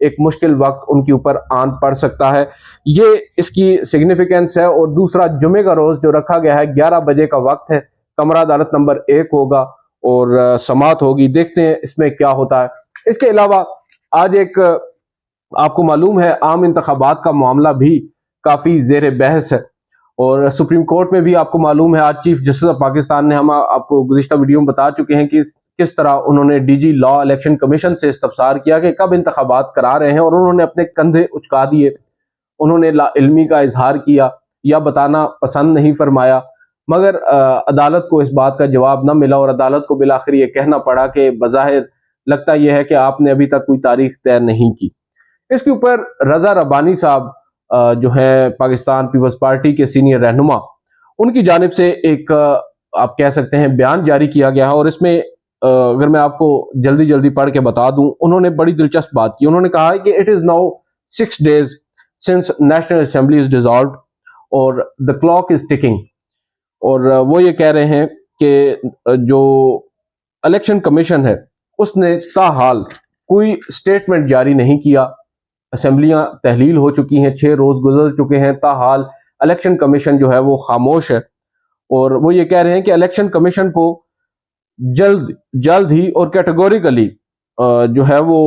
ایک مشکل وقت ان کے اوپر آن پڑ سکتا ہے. یہ اس کی سگنیفیکنس ہے. اور دوسرا، جمعے کا روز جو رکھا گیا ہے 11 بجے کا وقت ہے، کمرہ عدالت نمبر 1 ہوگا اور سماعت ہوگی. دیکھتے ہیں اس میں کیا ہوتا ہے. اس کے علاوہ آج ایک آپ کو معلوم ہے عام انتخابات کا معاملہ بھی کافی زیر بحث ہے، اور سپریم کورٹ میں بھی آپ کو معلوم ہے آج چیف جسٹس آف پاکستان نے، ہم آپ کو گزشتہ ویڈیو میں بتا چکے ہیں کہ کس طرح انہوں نے ڈی جی لا الیکشن کمیشن سے استفسار کیا کہ کب انتخابات کرا رہے ہیں، اور انہوں نے اپنے کندھے اچکا دیے. انہوں نے لا علمی کا اظہار کیا یا بتانا پسند نہیں فرمایا، مگر عدالت کو اس بات کا جواب نہ ملا، اور عدالت کو بالآخر یہ کہنا پڑا کہ بظاہر لگتا یہ ہے کہ آپ نے ابھی تک کوئی تاریخ طے نہیں کی. اس کے اوپر رضا ربانی صاحب جو ہیں پاکستان پیپلز پارٹی کے سینئر رہنما، ان کی جانب سے ایک آپ کہہ سکتے ہیں بیان جاری کیا گیا ہے، اور اس میں اگر میں آپ کو جلدی پڑھ کے بتا دوں، انہوں نے بڑی دلچسپ بات کی. انہوں نے کہا ہے کہ it is now 6 days since National Assembly is dissolved اور the clock is ticking. اور وہ یہ کہہ رہے ہیں کہ جو الیکشن کمیشن ہے اس نے تاحال کوئی سٹیٹمنٹ جاری نہیں کیا. اسمبلیاں تحلیل ہو چکی ہیں، 6 روز گزر چکے ہیں، تاحال الیکشن کمیشن جو ہے وہ خاموش ہے. اور وہ یہ کہہ رہے ہیں کہ الیکشن کمیشن کو جلد ہی اور کیٹیگوریکلی جو ہے وہ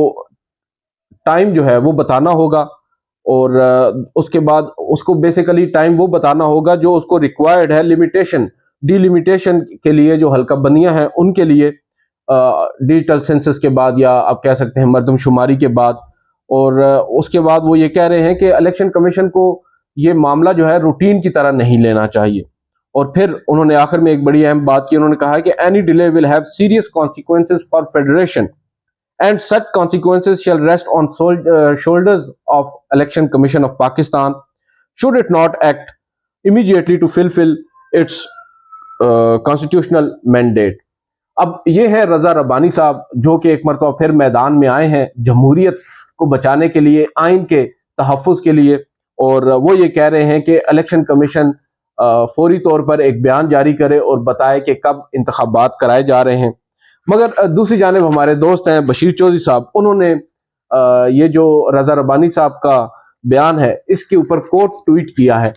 ٹائم جو ہے وہ بتانا ہوگا، اور اس کے بعد اس کو بیسیکلی ٹائم وہ بتانا ہوگا جو اس کو ریکوائرڈ ہے ڈی لیمیٹیشن کے لیے، جو حلقہ بندیاں ہیں ان کے لیے ڈیجیٹل سینسس کے بعد، یا آپ کہہ سکتے ہیں مردم شماری کے بعد. اور اس کے بعد وہ یہ کہہ رہے ہیں کہ الیکشن کمیشن کو یہ معاملہ جو ہے روٹین کی طرح نہیں لینا چاہیے. اور پھر انہوں نے آخر میں ایک بڑی اہم بات کی. انہوں نے کہا کہ any delay will have serious consequences for federation and such consequences shall rest on shoulders of Election Commission of Pakistan should it not act immediately to fulfill its constitutional mandate. اب یہ ہے رضا ربانی صاحب جو کہ ایک مرتبہ پھر میدان میں آئے ہیں جمہوریت کو بچانے کے لیے، آئین کے تحفظ کے لیے، اور وہ یہ کہہ رہے ہیں کہ الیکشن کمیشن فوری طور پر ایک بیان جاری کرے اور بتائے کہ کب انتخابات کرائے جا رہے ہیں. مگر دوسری جانب ہمارے دوست ہیں بشیر چودھری صاحب، انہوں نے یہ جو رضا ربانی صاحب کا بیان ہے اس کے اوپر کوٹ ٹویٹ کیا ہے،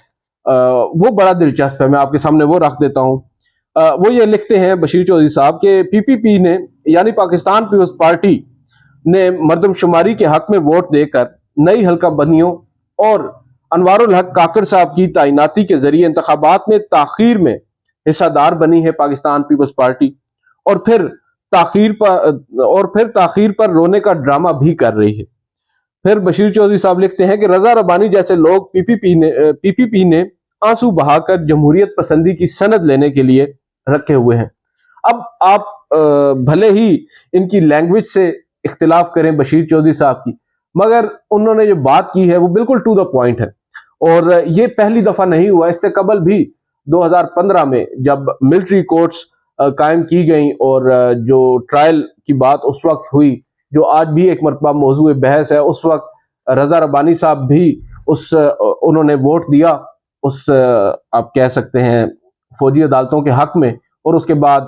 وہ بڑا دلچسپ ہے. میں آپ کے سامنے وہ رکھ دیتا ہوں. وہ یہ لکھتے ہیں بشیر چودھری صاحب کہ پی پی پی نے، یعنی پاکستان پیپلز پارٹی نے مردم شماری کے حق میں ووٹ دے کر نئی حلقہ بندیوں اور انوار الحق کاکڑ صاحب کی تعیناتی کے ذریعے انتخابات میں تاخیر میں حصہ دار بنی ہے پاکستان پیپلز پارٹی، اور پھر تاخیر پر رونے کا ڈرامہ بھی کر رہی ہے. پھر بشیر چودھری صاحب لکھتے ہیں کہ رضا ربانی جیسے لوگ پی پی پی نے آنسو بہا کر جمہوریت پسندی کی سند لینے کے لیے رکھے ہوئے ہیں. اب آپ بھلے ہی ان کی لینگویج سے اختلاف کریں بشیر چودھری صاحب کی، مگر انہوں نے جو بات کی ہے وہ بالکل ٹو دا پوائنٹ ہے. اور یہ پہلی دفعہ نہیں ہوا، اس سے قبل بھی 2015 میں جب ملٹری کورٹس قائم کی گئیں اور جو ٹرائل کی بات اس وقت ہوئی، جو آج بھی ایک مرتبہ موضوع بحث ہے، اس وقت رضا ربانی صاحب بھی انہوں نے ووٹ دیا اس آپ کہہ سکتے ہیں فوجی عدالتوں کے حق میں، اور اس کے بعد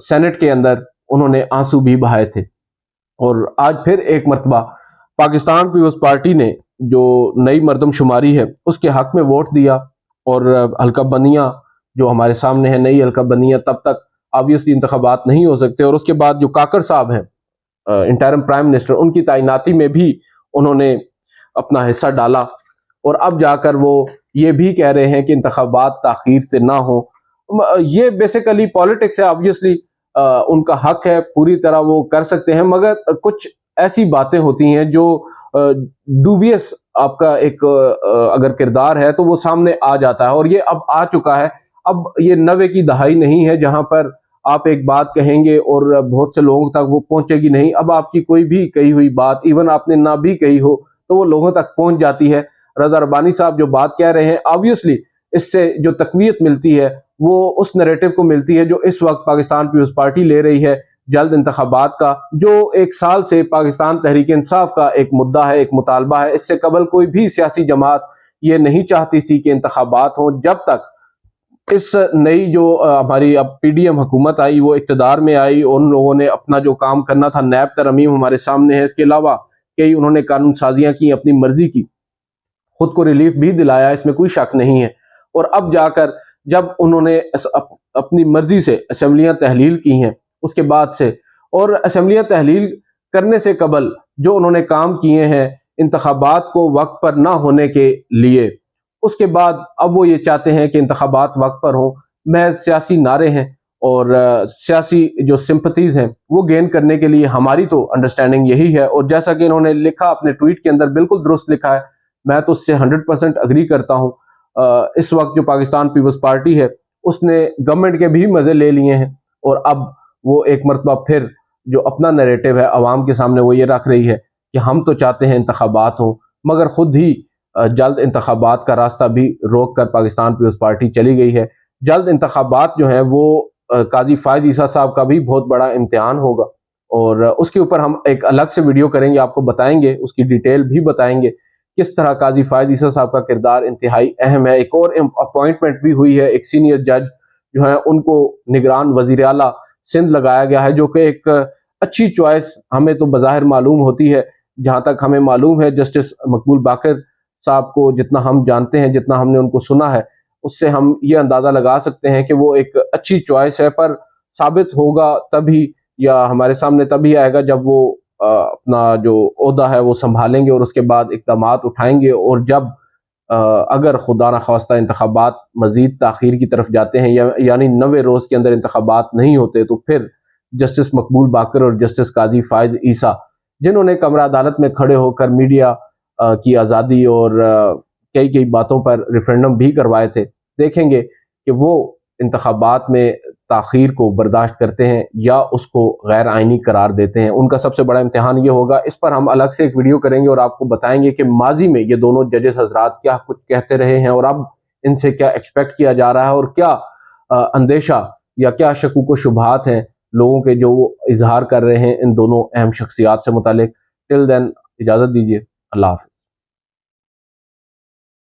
سینٹ کے اندر انہوں نے آنسو بھی بہائے تھے. اور آج پھر ایک مرتبہ پاکستان پیپلز پارٹی نے جو نئی مردم شماری ہے اس کے حق میں ووٹ دیا، اور حلقہ بندیاں جو ہمارے سامنے ہیں، نئی حلقہ بندیاں تب تک آبویسلی انتخابات نہیں ہو سکتے. اور اس کے بعد جو کاکڑ صاحب ہیں انٹرم پرائم منسٹر، ان کی تعیناتی میں بھی انہوں نے اپنا حصہ ڈالا، اور اب جا کر وہ یہ بھی کہہ رہے ہیں کہ انتخابات تاخیر سے نہ ہو. یہ بیسیکلی پالیٹکس ہے، آبویسلی ان کا حق ہے، پوری طرح وہ کر سکتے ہیں، مگر کچھ ایسی باتیں ہوتی ہیں جو ڈوبیس آپ کا ایک اگر کردار ہے تو وہ سامنے آ جاتا ہے، اور یہ اب آ چکا ہے. اب یہ 90 کی دہائی نہیں ہے جہاں پر آپ ایک بات کہیں گے اور بہت سے لوگوں تک وہ پہنچے گی نہیں. اب آپ کی کوئی بھی کہی ہوئی بات، ایون آپ نے نہ بھی کہی ہو، تو وہ لوگوں تک پہنچ جاتی ہے. رضا ربانی صاحب جو بات کہہ رہے ہیں، آبویسلی اس سے جو تقویت ملتی ہے وہ اس نیریٹو کو ملتی ہے جو اس وقت پاکستان پیپلز پارٹی لے رہی ہے، جلد انتخابات کا، جو 1 سال سے پاکستان تحریک انصاف کا ایک مدعا ہے، ایک مطالبہ ہے. اس سے قبل کوئی بھی سیاسی جماعت یہ نہیں چاہتی تھی کہ انتخابات ہوں. جب تک اس نئی جو ہماری اب پی ڈی ایم حکومت آئی، وہ اقتدار میں آئی، ان لوگوں نے اپنا جو کام کرنا تھا، نیب ترمیم ہمارے سامنے ہے، اس کے علاوہ کئی انہوں نے قانون سازیاں کی اپنی مرضی کی, خود کو ریلیف بھی دلایا, اس میں کوئی شک نہیں ہے. اور اب جا کر جب انہوں نے اپنی مرضی سے اسمبلیاں تحلیل کی ہیں اس کے بعد سے, اور اسمبلیاں تحلیل کرنے سے قبل جو انہوں نے کام کیے ہیں انتخابات کو وقت پر نہ ہونے کے لیے, اس کے بعد اب وہ یہ چاہتے ہیں کہ انتخابات وقت پر ہوں. محض سیاسی نعرے ہیں اور سیاسی جو سمپتیز ہیں وہ گین کرنے کے لیے. ہماری تو انڈرسٹینڈنگ یہی ہے, اور جیسا کہ انہوں نے لکھا اپنے ٹویٹ کے اندر, بالکل درست لکھا ہے, میں تو اس سے 100% اگری کرتا ہوں. اس وقت جو پاکستان پیپلز پارٹی ہے اس نے گورنمنٹ کے بھی مزے لے لیے ہیں, اور اب وہ ایک مرتبہ پھر جو اپنا نیریٹو ہے عوام کے سامنے وہ یہ رکھ رہی ہے کہ ہم تو چاہتے ہیں انتخابات ہوں, مگر خود ہی جلد انتخابات کا راستہ بھی روک کر پاکستان پیپلز پارٹی چلی گئی ہے. جلد انتخابات جو ہیں وہ قاضی فائز عیسیٰ صاحب کا بھی بہت بڑا امتحان ہوگا, اور اس کے اوپر ہم ایک الگ سے ویڈیو کریں گے, آپ کو بتائیں گے, اس کی ڈیٹیل بھی بتائیں گے کس طرح قاضی فائز عیسیٰ صاحب کا کردار انتہائی اہم ہے. ایک اور اپوائنٹمنٹ بھی ہوئی ہے, ایک سینئر جج جو ہے ان کو نگران وزیر اعلیٰ سندھ لگایا گیا ہے, جو کہ ایک اچھی چوائس ہمیں تو بظاہر معلوم ہوتی ہے. جہاں تک ہمیں معلوم ہے جسٹس مقبول باقر صاحب کو جتنا ہم جانتے ہیں, جتنا ہم نے ان کو سنا ہے, اس سے ہم یہ اندازہ لگا سکتے ہیں کہ وہ ایک اچھی چوائس ہے, پر ثابت ہوگا تبھی, یا ہمارے سامنے تبھی آئے گا جب وہ اپنا جو عہدہ ہے وہ سنبھالیں گے اور اس کے بعد اقدامات اٹھائیں گے. اور جب اگر خدا نخواستہ انتخابات مزید تاخیر کی طرف جاتے ہیں, یعنی 90 روز کے اندر انتخابات نہیں ہوتے, تو پھر جسٹس مقبول باقر اور جسٹس قاضی فائز عیسیٰ, جنہوں نے کمرہ عدالت میں کھڑے ہو کر میڈیا کی آزادی اور کئی باتوں پر ریفرینڈم بھی کروائے تھے, دیکھیں گے کہ وہ انتخابات میں تاخیر کو برداشت کرتے ہیں یا اس کو غیر آئینی قرار دیتے ہیں. ان کا سب سے بڑا امتحان یہ ہوگا. اس پر ہم الگ سے ایک ویڈیو کریں گے اور آپ کو بتائیں گے کہ ماضی میں یہ دونوں ججز حضرات کیا کچھ کہتے رہے ہیں, اور اب ان سے کیا ایکسپیکٹ کیا جا رہا ہے, اور کیا اندیشہ یا کیا شکوک و شبہات ہیں لوگوں کے جو وہ اظہار کر رہے ہیں ان دونوں اہم شخصیات سے متعلق. ٹل دین اجازت دیجیے, اللہ حافظ.